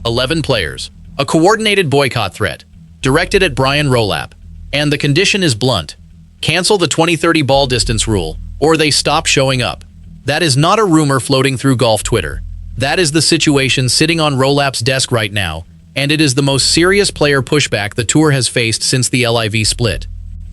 11 players. A coordinated boycott threat, directed at Brian Rolapp. And the condition is blunt. Cancel the 2030 ball distance rule, or they stop showing up. That is not a rumor floating through golf Twitter. That is the situation sitting on Rolapp's desk right now, and it is the most serious player pushback the tour has faced since the LIV split.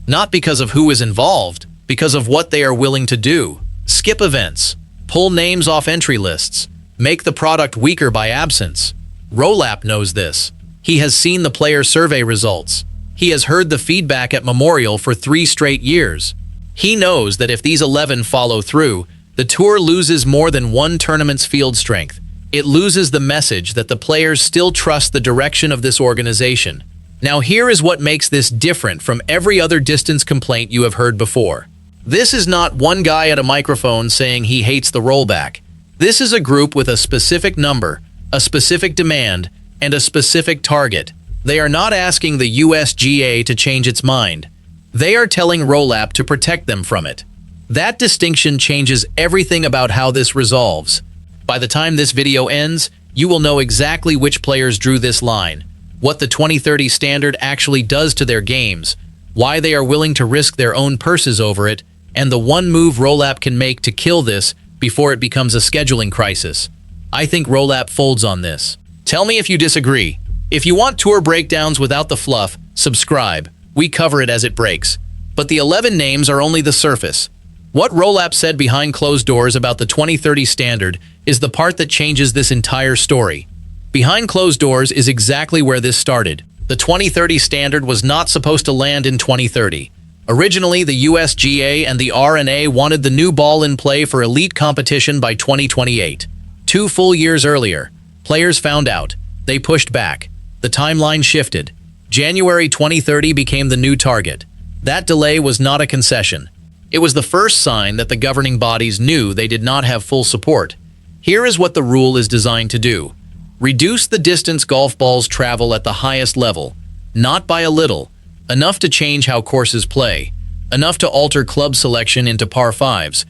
Not because of who is involved, because of what they are willing to do. Skip events, pull names off entry lists, make the product weaker by absence. Rolapp knows this. He has seen the player survey results. He has heard the feedback at Memorial for 3 straight years. He knows that if these 11 follow through, the tour loses more than one tournament's field strength. It loses the message that the players still trust the direction of this organization. Now here is what makes this different from every other distance complaint you have heard before. This is not one guy at a microphone saying he hates the rollback. This is a group with a specific number, a specific demand, and a specific target. They are not asking the USGA to change its mind. They are telling Rolapp to protect them from it. That distinction changes everything about how this resolves. By the time this video ends, you will know exactly which players drew this line, what the 2030 standard actually does to their games, why they are willing to risk their own purses over it, and the one move Rolapp can make to kill this before it becomes a scheduling crisis. I think Rolapp folds on this. Tell me if you disagree. If you want tour breakdowns without the fluff, subscribe. We cover it as it breaks. But the 11 names are only the surface. What Rolapp said behind closed doors about the 2030 standard is the part that changes this entire story. Behind closed doors is exactly where this started. The 2030 standard was not supposed to land in 2030. Originally, the USGA and the R&A wanted the new ball in play for elite competition by 2028. 2 full years earlier, players found out. They pushed back. The timeline shifted. January 2030 became the new target. That delay was not a concession. It was the first sign that the governing bodies knew they did not have full support. Here is what the rule is designed to do. Reduce the distance golf balls travel at the highest level, not by a little, enough to change how courses play, enough to alter club selection into par 5s,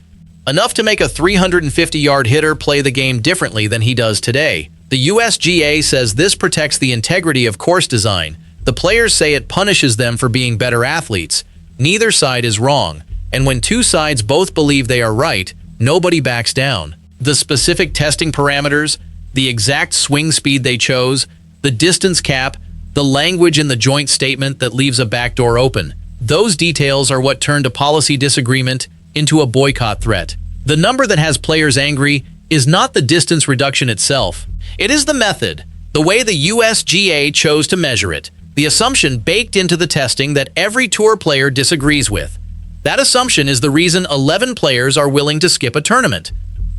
enough to make a 350-yard hitter play the game differently than he does today. The USGA says this protects the integrity of course design. The players say it punishes them for being better athletes. Neither side is wrong, and when 2 sides both believe they are right, nobody backs down. The specific testing parameters, the exact swing speed they chose, the distance cap, the language in the joint statement that leaves a backdoor open. Those details are what turned a policy disagreement into a boycott threat. The number that has players angry is not the distance reduction itself. It is the method, the way the USGA chose to measure it, the assumption baked into the testing that every tour player disagrees with. That assumption is the reason 11 players are willing to skip a tournament.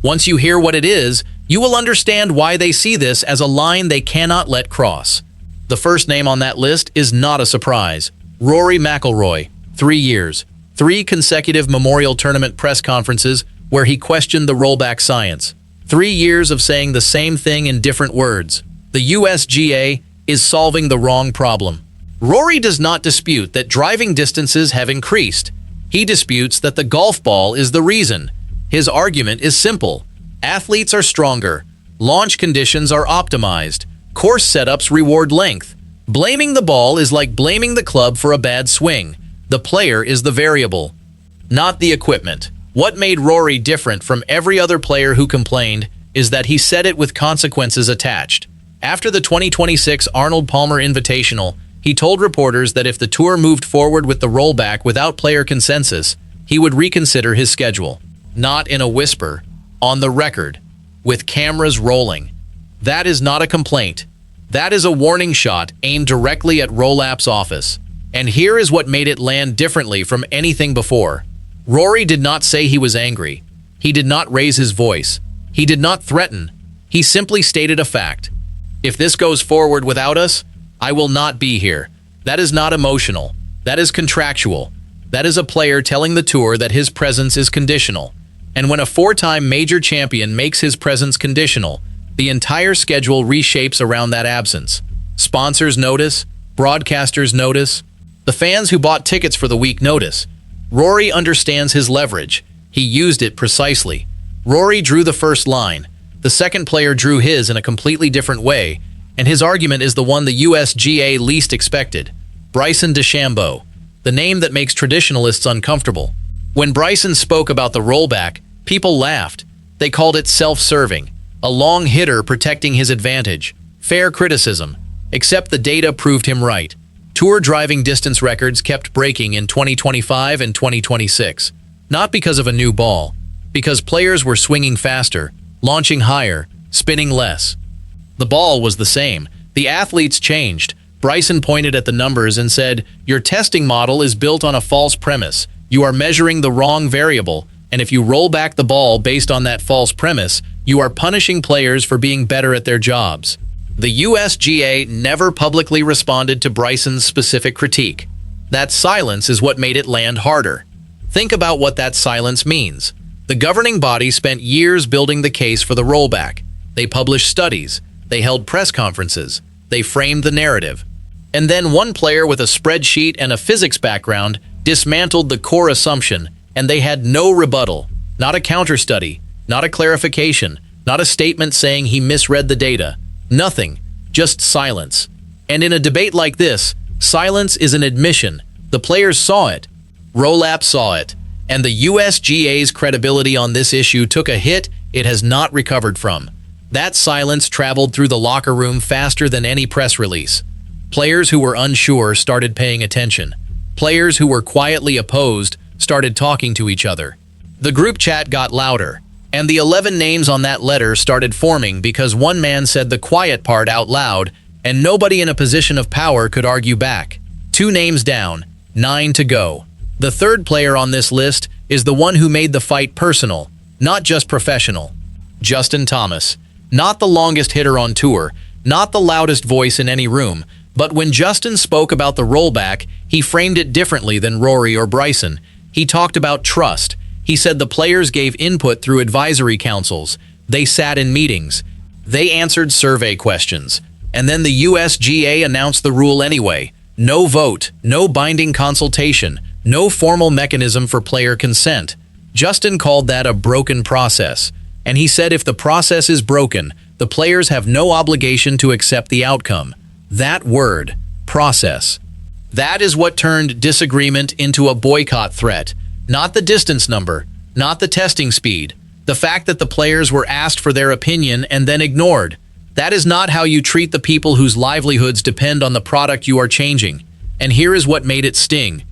Once you hear what it is, you will understand why they see this as a line they cannot let cross. The first name on that list is not a surprise. Rory McIlroy, 3 years, 3 consecutive Memorial Tournament press conferences where he questioned the rollback science. 3 years of saying the same thing in different words. The USGA is solving the wrong problem. Rory does not dispute that driving distances have increased. He disputes that the golf ball is the reason. His argument is simple. Athletes are stronger. Launch conditions are optimized. Course setups reward length. Blaming the ball is like blaming the club for a bad swing. The player is the variable, not the equipment. What made Rory different from every other player who complained is that he said it with consequences attached. After the 2026 Arnold Palmer Invitational, he told reporters that if the tour moved forward with the rollback without player consensus, he would reconsider his schedule. Not in a whisper, on the record, with cameras rolling. That is not a complaint. That is a warning shot aimed directly at Rolapp's office. And here is what made it land differently from anything before. Rory did not say he was angry. He did not raise his voice. He did not threaten. He simply stated a fact. If this goes forward without us, I will not be here. That is not emotional. That is contractual. That is a player telling the tour that his presence is conditional. And when a 4-time major champion makes his presence conditional, the entire schedule reshapes around that absence. Sponsors notice, broadcasters notice, the fans who bought tickets for the week notice. Rory understands his leverage. He used it precisely. Rory drew the first line. The second player drew his in a completely different way, and his argument is the one the USGA least expected. Bryson DeChambeau, the name that makes traditionalists uncomfortable. When Bryson spoke about the rollback, people laughed. They called it self-serving, a long hitter protecting his advantage. Fair criticism, except the data proved him right. Tour driving distance records kept breaking in 2025 and 2026, not because of a new ball, because players were swinging faster, launching higher, spinning less. The ball was the same. The athletes changed. Bryson pointed at the numbers and said, "Your testing model is built on a false premise. You are measuring the wrong variable, and if you roll back the ball based on that false premise, you are punishing players for being better at their jobs." The USGA never publicly responded to Bryson's specific critique. That silence is what made it land harder. Think about what that silence means. The governing body spent years building the case for the rollback. They published studies. They held press conferences. They framed the narrative. And then one player with a spreadsheet and a physics background dismantled the core assumption, and they had no rebuttal. Not a counter-study, not a clarification, not a statement saying he misread the data. Nothing, just silence. And in a debate like this, silence is an admission. The players saw it. Rolapp saw it. And the USGA's credibility on this issue took a hit it has not recovered from. That silence traveled through the locker room faster than any press release. Players who were unsure started paying attention. Players who were quietly opposed started talking to each other. The group chat got louder, and the 11 names on that letter started forming because one man said the quiet part out loud, and nobody in a position of power could argue back. 2 names down, 9 to go. The third player on this list is the one who made the fight personal, not just professional. Justin Thomas. Not the longest hitter on tour, not the loudest voice in any room, but when Justin spoke about the rollback, he framed it differently than Rory or Bryson. He talked about trust. He said the players gave input through advisory councils. They sat in meetings. They answered survey questions. And then the USGA announced the rule anyway. No vote, no binding consultation, no formal mechanism for player consent. Justin called that a broken process. And he said if the process is broken, the players have no obligation to accept the outcome. That word, process. That is what turned disagreement into a boycott threat. Not the distance number, not the testing speed. The fact that the players were asked for their opinion and then ignored. That is not how you treat the people whose livelihoods depend on the product you are changing. And here is what made it sting.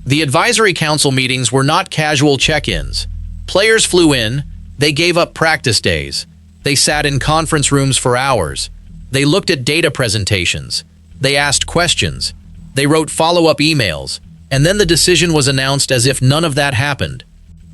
The advisory council meetings were not casual check-ins. Players flew in, they gave up practice days. They sat in conference rooms for hours. They looked at data presentations. They asked questions. They wrote follow-up emails. And then the decision was announced as if none of that happened.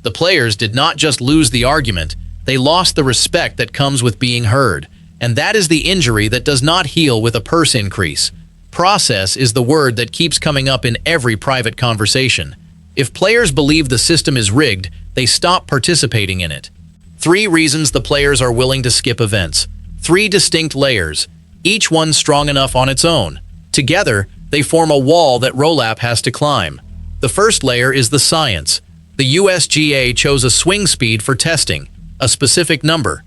The players did not just lose the argument, they lost the respect that comes with being heard. And that is the injury that does not heal with a purse increase. Process is the word that keeps coming up in every private conversation. If players believe the system is rigged, they stop participating in it. 3 reasons the players are willing to skip events. 3 distinct layers, each one strong enough on its own. Together, they form a wall that Rolapp has to climb. The first layer is the science. The USGA chose a swing speed for testing, a specific number.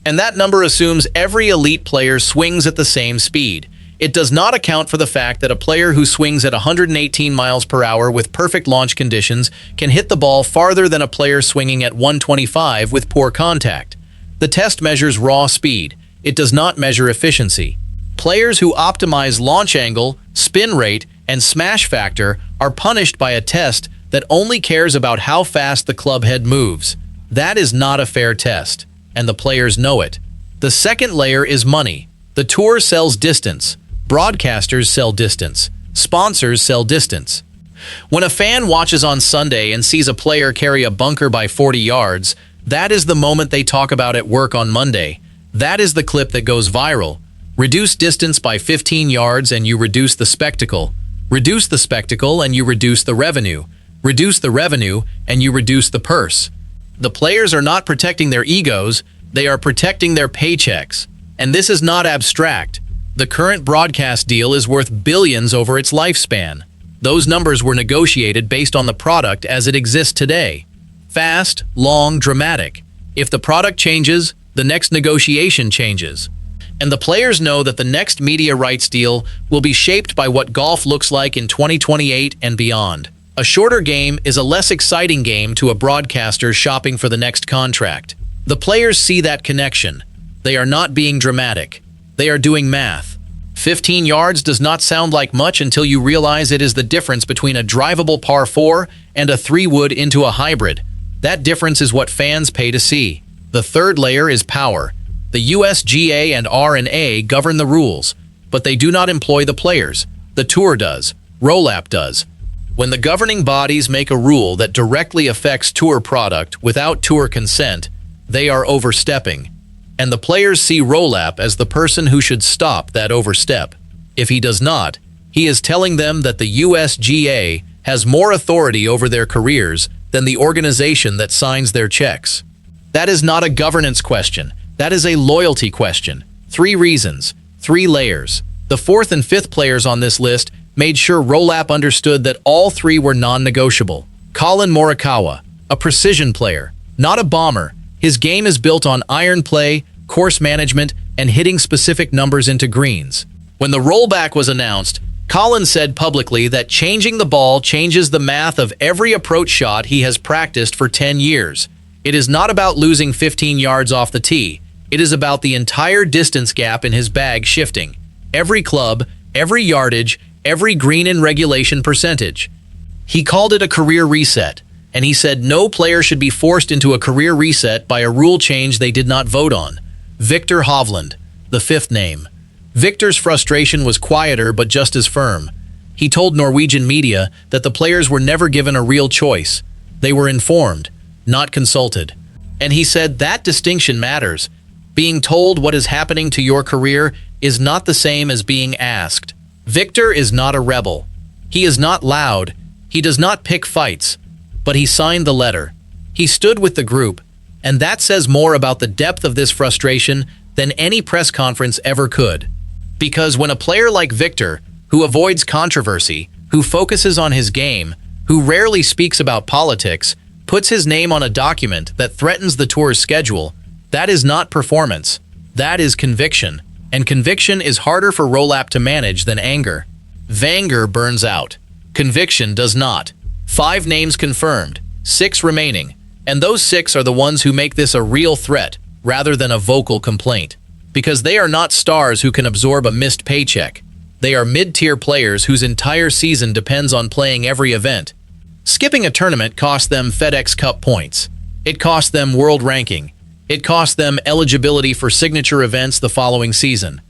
And that number assumes every elite player swings at the same speed. It does not account for the fact that a player who swings at 118 miles per hour with perfect launch conditions can hit the ball farther than a player swinging at 125 with poor contact. The test measures raw speed. It does not measure efficiency. Players who optimize launch angle, spin rate, and smash factor are punished by a test that only cares about how fast the club head moves. That is not a fair test, and the players know it. The second layer is money. The tour sells distance. Broadcasters sell distance. Sponsors sell distance. When a fan watches on Sunday and sees a player carry a bunker by 40 yards, that is the moment they talk about at work on Monday. That is the clip that goes viral. Reduce distance by 15 yards and you reduce the spectacle. Reduce the spectacle and you reduce the revenue. Reduce the revenue and you reduce the purse. The players are not protecting their egos, they are protecting their paychecks. And this is not abstract. The current broadcast deal is worth billions over its lifespan. Those numbers were negotiated based on the product as it exists today. Fast, long, dramatic. If the product changes, the next negotiation changes. And the players know that the next media rights deal will be shaped by what golf looks like in 2028 and beyond. A shorter game is a less exciting game to a broadcaster shopping for the next contract. The players see that connection. They are not being dramatic. They are doing math. 15 yards does not sound like much until you realize it is the difference between a drivable par 4 and a 3-wood into a hybrid. That difference is what fans pay to see. The third layer is power. The USGA and R&A govern the rules, but they do not employ the players. The Tour does. Rolapp does. When the governing bodies make a rule that directly affects Tour product without Tour consent, they are overstepping. And the players see Rolapp as the person who should stop that overstep. If he does not, he is telling them that the USGA has more authority over their careers than the organization that signs their checks. That is not a governance question. That is a loyalty question. 3 reasons, 3 layers. The 4th and 5th players on this list made sure Rolapp understood that all 3 were non-negotiable. Collin Morikawa, a precision player, not a bomber. His game is built on iron play, course management, and hitting specific numbers into greens. When the rollback was announced, Collin said publicly that changing the ball changes the math of every approach shot he has practiced for 10 years. It is not about losing 15 yards off the tee. It is about the entire distance gap in his bag shifting. Every club, every yardage, every green in regulation percentage. He called it a career reset, and he said no player should be forced into a career reset by a rule change they did not vote on. Viktor Hovland, the 5th name. Viktor's frustration was quieter but just as firm. He told Norwegian media that the players were never given a real choice. They were informed, not consulted. And he said that distinction matters. Being told what is happening to your career is not the same as being asked. Viktor is not a rebel. He is not loud. He does not pick fights. But he signed the letter. He stood with the group. And that says more about the depth of this frustration than any press conference ever could. Because when a player like Viktor, who avoids controversy, who focuses on his game, who rarely speaks about politics, puts his name on a document that threatens the Tour's schedule, that is not performance. That is conviction. And conviction is harder for Rolapp to manage than anger. Anger burns out. Conviction does not. 5 names confirmed, 6 remaining. And those 6 are the ones who make this a real threat rather than a vocal complaint. Because they are not stars who can absorb a missed paycheck. They are mid-tier players whose entire season depends on playing every event. Skipping a tournament cost them FedEx Cup points. It cost them world ranking. It cost them eligibility for signature events the following season.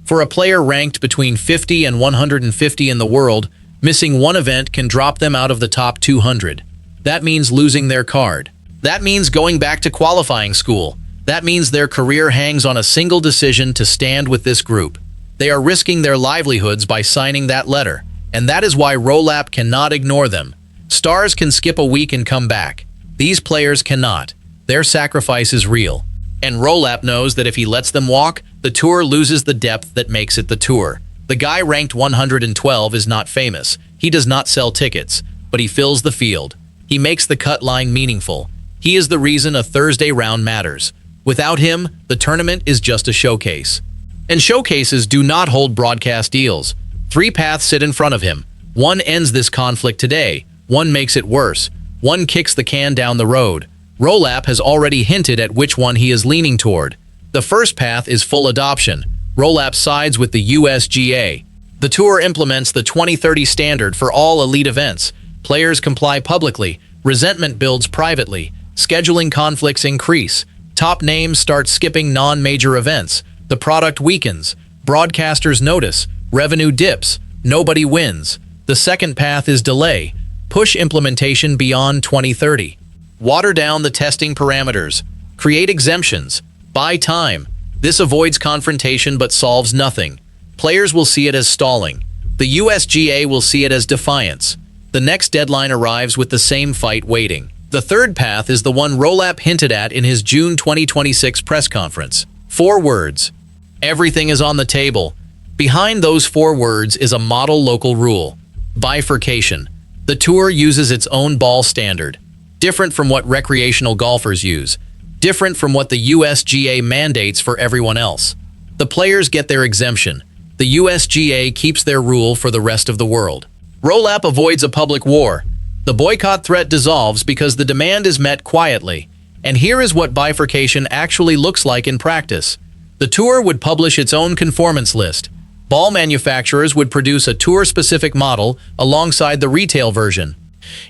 For a player ranked between 50 and 150 in the world, missing one event can drop them out of the top 200. That means losing their card. That means going back to qualifying school. That means their career hangs on a single decision to stand with this group. They are risking their livelihoods by signing that letter, and that is why Rolapp cannot ignore them. Stars can skip a week and come back. These players cannot. Their sacrifice is real. And Rolapp knows that if he lets them walk, the Tour loses the depth that makes it the Tour. The guy ranked 112 is not famous. He does not sell tickets, but he fills the field. He makes the cut line meaningful. He is the reason a Thursday round matters. Without him, the tournament is just a showcase. And showcases do not hold broadcast deals. 3 paths sit in front of him. One ends this conflict today. One makes it worse. One kicks the can down the road. Rolapp has already hinted at which one he is leaning toward. The first path is full adoption. Rolapp sides with the USGA. The Tour implements the 2030 standard for all elite events. Players comply publicly. Resentment builds privately. Scheduling conflicts increase. Top names start skipping non-major events. The product weakens. Broadcasters notice. Revenue dips. Nobody wins. The second path is delay. Push implementation beyond 2030. Water down the testing parameters. Create exemptions. Buy time. This avoids confrontation but solves nothing. Players will see it as stalling. The USGA will see it as defiance. The next deadline arrives with the same fight waiting. The third path is the one Rolapp hinted at in his June 2026 press conference. 4 words. Everything is on the table. Behind those 4 words is a model local rule. Bifurcation. The Tour uses its own ball standard. Different from what recreational golfers use. Different from what the USGA mandates for everyone else. The players get their exemption. The USGA keeps their rule for the rest of the world. Rolapp avoids a public war. The boycott threat dissolves because the demand is met quietly. And here is what bifurcation actually looks like in practice. The tour would publish its own conformance list. Ball manufacturers would produce a tour-specific model alongside the retail version.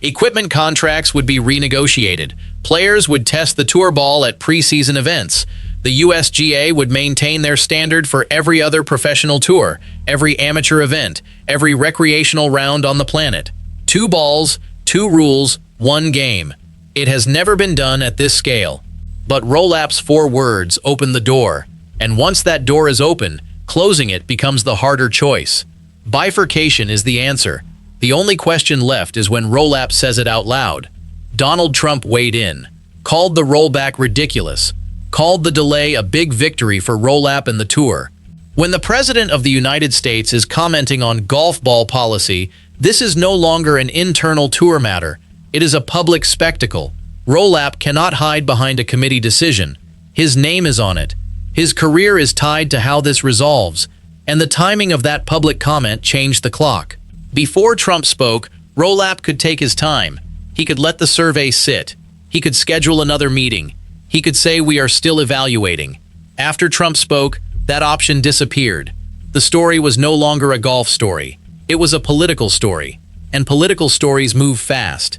Equipment contracts would be renegotiated. Players would test the tour ball at preseason events. The USGA would maintain their standard for every other professional tour, every amateur event, every recreational round on the planet. 2 balls, 2 rules, 1 game. It has never been done at this scale. But Rolapp's 4 words open the door. And once that door is open, closing it becomes the harder choice. Bifurcation is the answer. The only question left is when Rolapp says it out loud. Donald Trump weighed in, called the rollback ridiculous, called the delay a big victory for Rolapp and the tour. When the President of the United States is commenting on golf ball policy, this is no longer an internal tour matter. It is a public spectacle. Rolapp cannot hide behind a committee decision. His name is on it. His career is tied to how this resolves, and the timing of that public comment changed the clock. Before Trump spoke, Rolapp could take his time. He could let the survey sit. He could schedule another meeting. He could say we are still evaluating. After Trump spoke, that option disappeared. The story was no longer a golf story. It was a political story, and political stories move fast.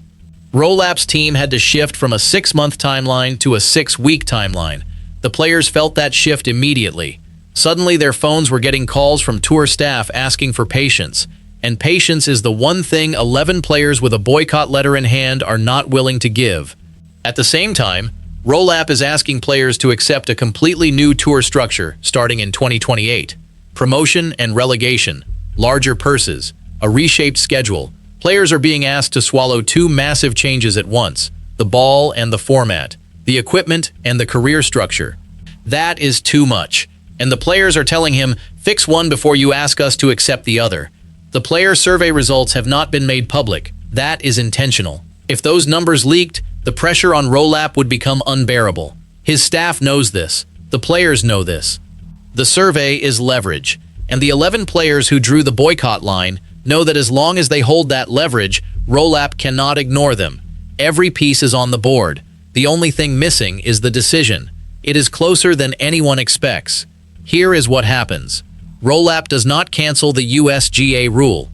Rolapp's team had to shift from a 6-month timeline to a 6-week timeline. The players felt that shift immediately. Suddenly their phones were getting calls from tour staff asking for patience. And patience is the one thing 11 players with a boycott letter in hand are not willing to give. At the same time, Rolapp is asking players to accept a completely new tour structure starting in 2028. Promotion and relegation, larger purses, a reshaped schedule. Players are being asked to swallow 2 massive changes at once, the ball and the format, the equipment and the career structure. That is too much. And the players are telling him, fix one before you ask us to accept the other. The player survey results have not been made public. That is intentional. If those numbers leaked, the pressure on Rolapp would become unbearable. His staff knows this. The players know this. The survey is leverage, and the 11 players who drew the boycott line know that as long as they hold that leverage, Rolapp cannot ignore them. Every piece is on the board. The only thing missing is the decision. It is closer than anyone expects. Here is what happens. Rolapp does not cancel the USGA rule.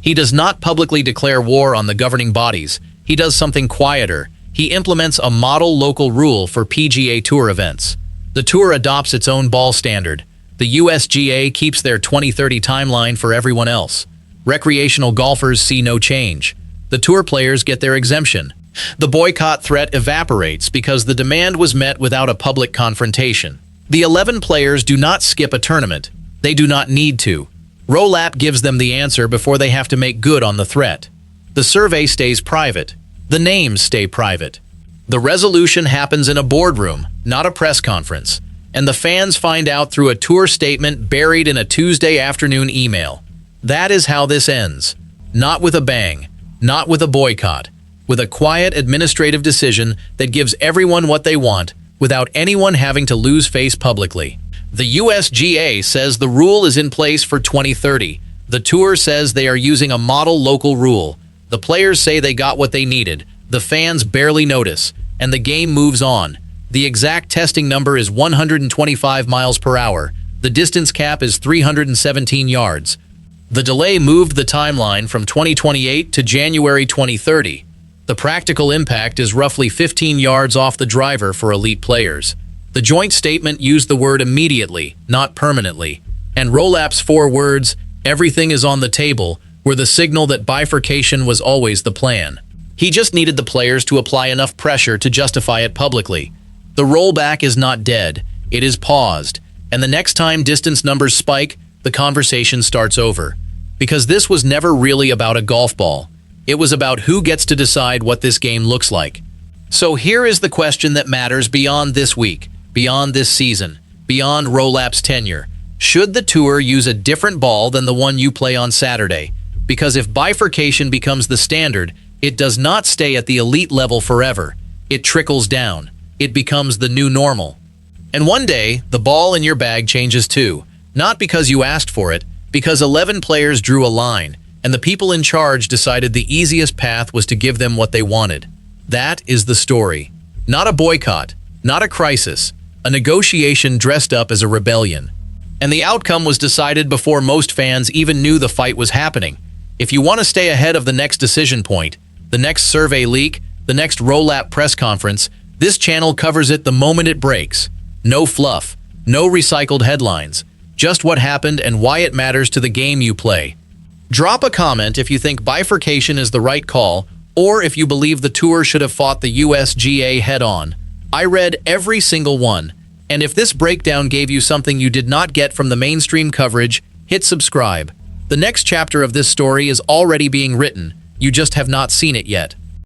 He does not publicly declare war on the governing bodies. He does something quieter. He implements a model local rule for PGA Tour events. The tour adopts its own ball standard. The USGA keeps their 2030 timeline for everyone else. Recreational golfers see no change. The tour players get their exemption. The boycott threat evaporates because the demand was met without a public confrontation. The 11 players do not skip a tournament. They do not need to. Rolapp gives them the answer before they have to make good on the threat. The survey stays private. The names stay private. The resolution happens in a boardroom, not a press conference, and the fans find out through a tour statement buried in a Tuesday afternoon email. That is how this ends. Not with a bang, not with a boycott, with a quiet administrative decision that gives everyone what they want without anyone having to lose face publicly. The USGA says the rule is in place for 2030. The tour says they are using a model local rule. The players say they got what they needed. The fans barely notice, and the game moves on. The exact testing number is 125 miles per hour. The distance cap is 317 yards. The delay moved the timeline from 2028 to January 2030. The practical impact is roughly 15 yards off the driver for elite players. The joint statement used the word immediately, not permanently. And Rolapp's 4 words, everything is on the table, were the signal that bifurcation was always the plan. He just needed the players to apply enough pressure to justify it publicly. The rollback is not dead, it is paused. And the next time distance numbers spike, the conversation starts over. Because this was never really about a golf ball. It was about who gets to decide what this game looks like. So here is the question that matters beyond this week, beyond this season, beyond Rolapp's tenure. Should the tour use a different ball than the one you play on Saturday? Because if bifurcation becomes the standard, it does not stay at the elite level forever. It trickles down. It becomes the new normal. And one day, the ball in your bag changes too. Not because you asked for it, because 11 players drew a line, and the people in charge decided the easiest path was to give them what they wanted. That is the story. Not a boycott, not a crisis, a negotiation dressed up as a rebellion. And the outcome was decided before most fans even knew the fight was happening. If you want to stay ahead of the next decision point, the next survey leak, the next Rolapp press conference, this channel covers it the moment it breaks. No fluff, no recycled headlines, just what happened and why it matters to the game you play. Drop a comment if you think bifurcation is the right call, or if you believe the tour should have fought the USGA head-on. I read every single one, and if this breakdown gave you something you did not get from the mainstream coverage, hit subscribe. The next chapter of this story is already being written, you just have not seen it yet.